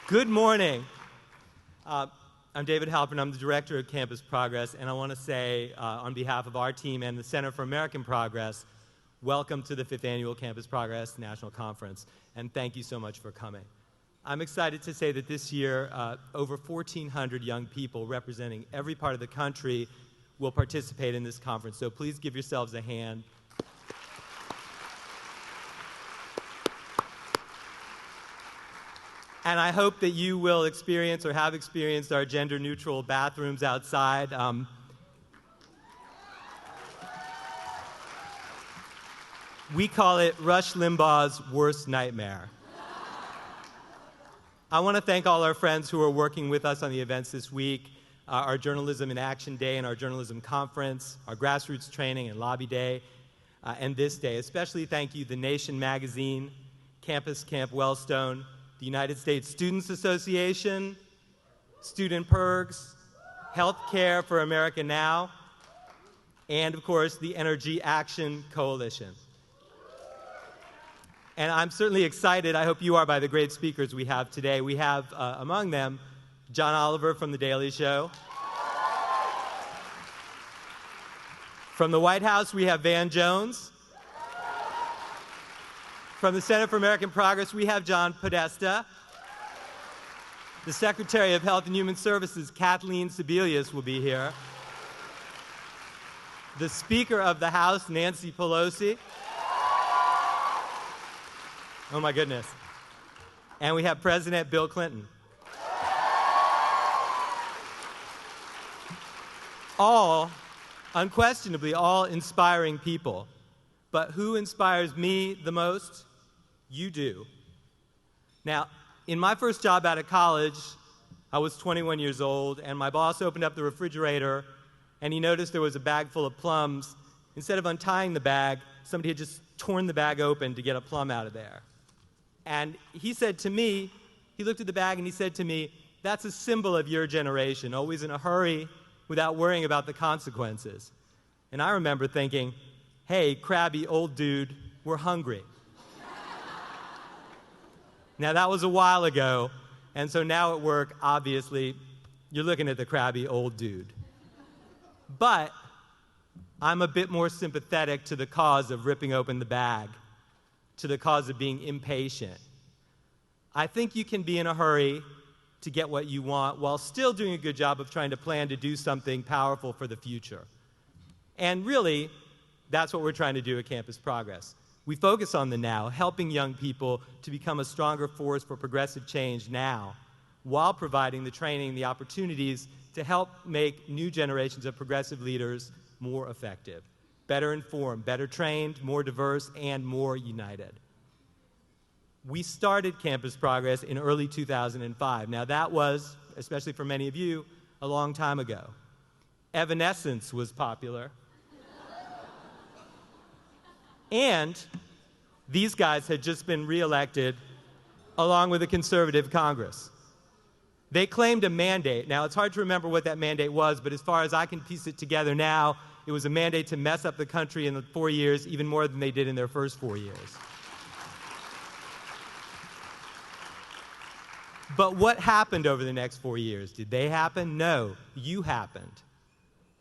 Good morning. I'm David Halperin. I'm the director of Campus Progress, and I want to say, on behalf of our team and the Center for American Progress, welcome to the 5th Annual Campus Progress National Conference, and thank you so much for coming. I'm excited to say that this year, over 1,400 young people representing every part of the country will participate in this conference, so please give yourselves a hand. And I hope that you will experience or have experienced our gender-neutral bathrooms outside. We call it Rush Limbaugh's worst nightmare. I want to thank all our friends who are working with us on the events this week, our Journalism in Action Day and our Journalism Conference, our Grassroots Training and Lobby Day, and this day. Especially thank you, The Nation magazine, Campus Camp Wellstone, the United States Students Association, Student Perks, Healthcare for America Now, and of course, the Energy Action Coalition. And I'm certainly excited, I hope you are, by the great speakers we have today. We have among them John Oliver from The Daily Show. From the White House, we have Van Jones. From the Center for American Progress, we have John Podesta. The Secretary of Health and Human Services, Kathleen Sebelius, will be here. The Speaker of the House, Nancy Pelosi. Oh my goodness. And we have President Bill Clinton. All, unquestionably, all inspiring people. But who inspires me the most? You do. Now, in my first job out of college, I was 21 years old, and my boss opened up the refrigerator, and he noticed there was a bag full of plums. Instead of untying the bag, somebody had just torn the bag open to get a plum out of there. And he said to me, he looked at the bag and he said to me, "That's a symbol of your generation, always in a hurry without worrying about the consequences." And I remember thinking, hey, crabby old dude, we're hungry. Now, that was a while ago, and so now at work, obviously, you're looking at the crabby old dude. But I'm a bit more sympathetic to the cause of ripping open the bag, to the cause of being impatient. I think you can be in a hurry to get what you want while still doing a good job of trying to plan to do something powerful for the future. And really, that's what we're trying to do at Campus Progress. We focus on the now, helping young people to become a stronger force for progressive change now, while providing the training, the opportunities to help make new generations of progressive leaders more effective, better informed, better trained, more diverse, and more united. We started Campus Progress in early 2005. Now that was, especially for many of you, a long time ago. Evanescence was popular. And these guys had just been reelected along with a conservative Congress. They claimed a mandate. Now, it's hard to remember what that mandate was, but as far as I can piece it together now, it was a mandate to mess up the country in the 4 years even more than they did in their first 4 years. But what happened over the next 4 years? Did they happen? No, you happened.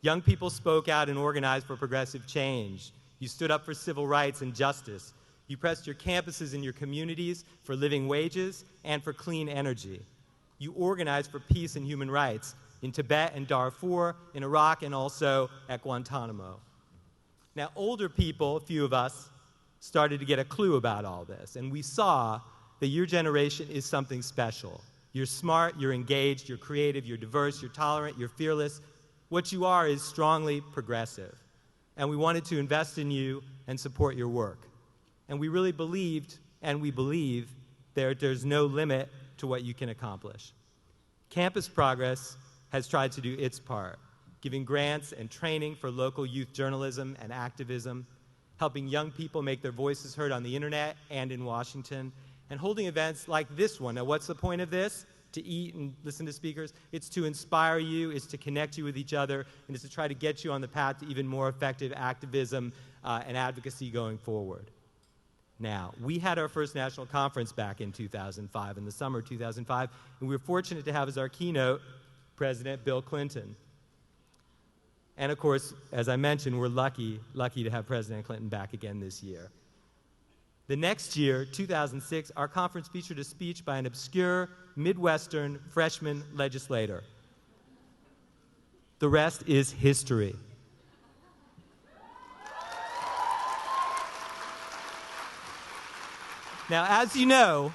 Young people spoke out and organized for progressive change. You stood up for civil rights and justice. You pressed your campuses and your communities for living wages and for clean energy. You organized for peace and human rights in Tibet and Darfur, in Iraq, and also at Guantanamo. Now, older people, a few of us, started to get a clue about all this, and we saw that your generation is something special. You're smart, you're engaged, you're creative, you're diverse, you're tolerant, you're fearless. What you are is strongly progressive. And we wanted to invest in you and support your work. And we really believed, and we believe, there's no limit to what you can accomplish. Campus Progress has tried to do its part, giving grants and training for local youth journalism and activism, helping young people make their voices heard on the internet and in Washington, and holding events like this one. Now, what's the point of this? To eat and listen to speakers? It's to inspire you, it's to connect you with each other, and it's to try to get you on the path to even more effective activism and advocacy going forward. now. We had our first national conference back in 2005, in the summer of 2005, and we were fortunate to have as our keynote President Bill Clinton. And of course, as I mentioned, we're lucky to have President Clinton back again this year. The next year, 2006, our conference featured a speech by an obscure Midwestern freshman legislator. The rest is history. Now, as you know,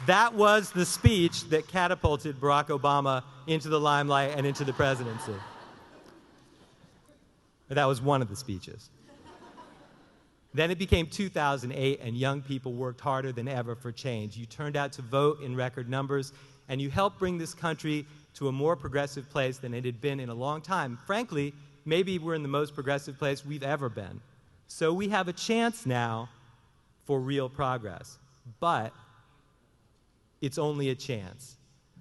that was the speech that catapulted Barack Obama into the limelight and into the presidency. That was one of the speeches. Then it became 2008, and young people worked harder than ever for change. You turned out to vote in record numbers, and you helped bring this country to a more progressive place than it had been in a long time. Frankly, maybe we're in the most progressive place we've ever been. So we have a chance now for real progress. But it's only a chance.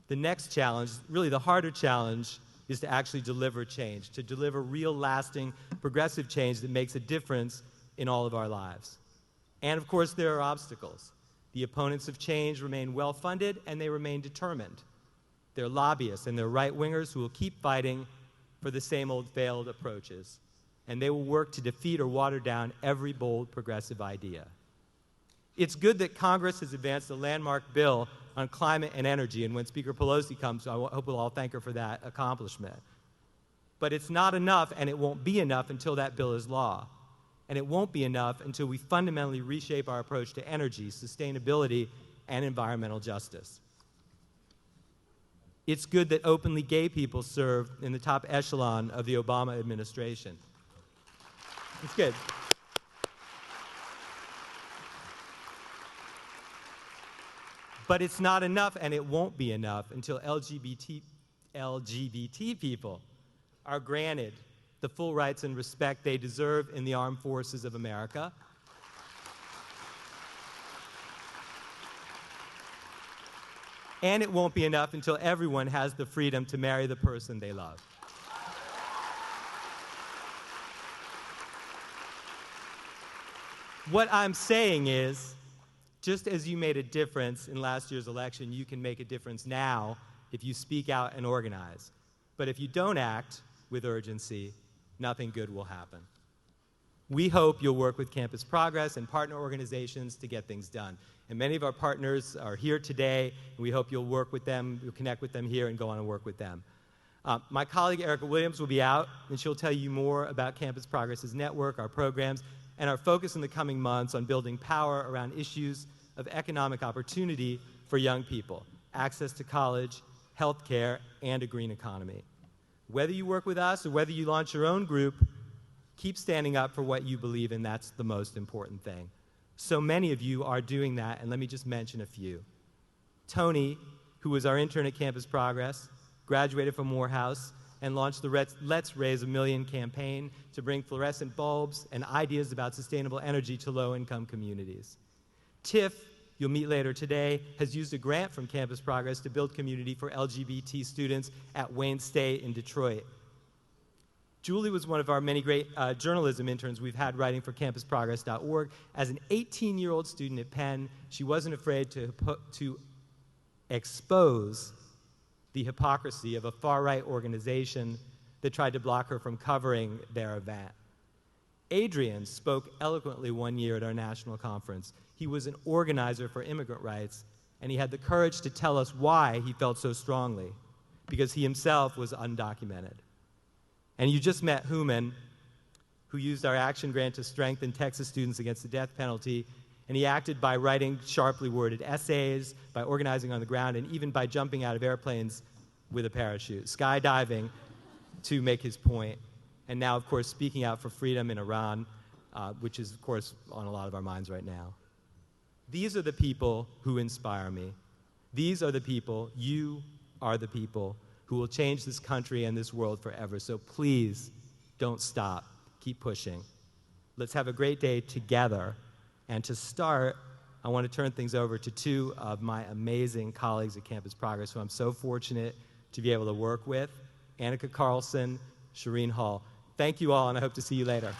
The next challenge, really the harder challenge, is to actually deliver change, to deliver real, lasting, progressive change that makes a difference in all of our lives. And of course, there are obstacles. The opponents of change remain well-funded, and they remain determined. They're lobbyists and they're right-wingers who will keep fighting for the same old failed approaches. And they will work to defeat or water down every bold progressive idea. It's good that Congress has advanced a landmark bill on climate and energy, and when Speaker Pelosi comes, I hope we'll all thank her for that accomplishment. But it's not enough, and it won't be enough until that bill is law. And it won't be enough until we fundamentally reshape our approach to energy, sustainability, and environmental justice. It's good that openly gay people serve in the top echelon of the Obama administration. It's good. But it's not enough, and it won't be enough until LGBT people are granted the full rights and respect they deserve in the armed forces of America. And it won't be enough until everyone has the freedom to marry the person they love. What I'm saying is, just as you made a difference in last year's election, you can make a difference now if you speak out and organize. But if you don't act with urgency, nothing good will happen. We hope you'll work with Campus Progress and partner organizations to get things done. And many of our partners are here today, and we hope you'll work with them, you'll connect with them here and go on and work with them. My colleague Erica Williams will be out, and she'll tell you more about Campus Progress's network, our programs, and our focus in the coming months on building power around issues of economic opportunity for young people, access to college, health care, and a green economy. Whether you work with us or whether you launch your own group, keep standing up for what you believe in. That's the most important thing. So many of you are doing that, and let me just mention a few. Tony, who was our intern at Campus Progress, graduated from Morehouse and launched the Let's Raise a Million campaign to bring fluorescent bulbs and ideas about sustainable energy to low-income communities. Tiff, you'll meet later today, has used a grant from Campus Progress to build community for LGBT students at Wayne State in Detroit. Julie was one of our many great journalism interns we've had writing for campusprogress.org. As an 18-year-old student at Penn, she wasn't afraid to expose the hypocrisy of a far-right organization that tried to block her from covering their event. Adrian spoke eloquently one year at our national conference. He was an organizer for immigrant rights, and he had the courage to tell us why he felt so strongly, because he himself was undocumented. And you just met Human, who used our action grant to strengthen Texas students against the death penalty, and he acted by writing sharply worded essays, by organizing on the ground, and even by jumping out of airplanes with a parachute, skydiving to make his point. And now, of course, speaking out for freedom in Iran, which is, of course, on a lot of our minds right now. These are the people who inspire me. These are the people, you are the people, who will change this country and this world forever. So please, don't stop. Keep pushing. Let's have a great day together. And to start, I want to turn things over to two of my amazing colleagues at Campus Progress, who I'm so fortunate to be able to work with, Annika Carlson, Shireen Hall. Thank you all, and I hope to see you later.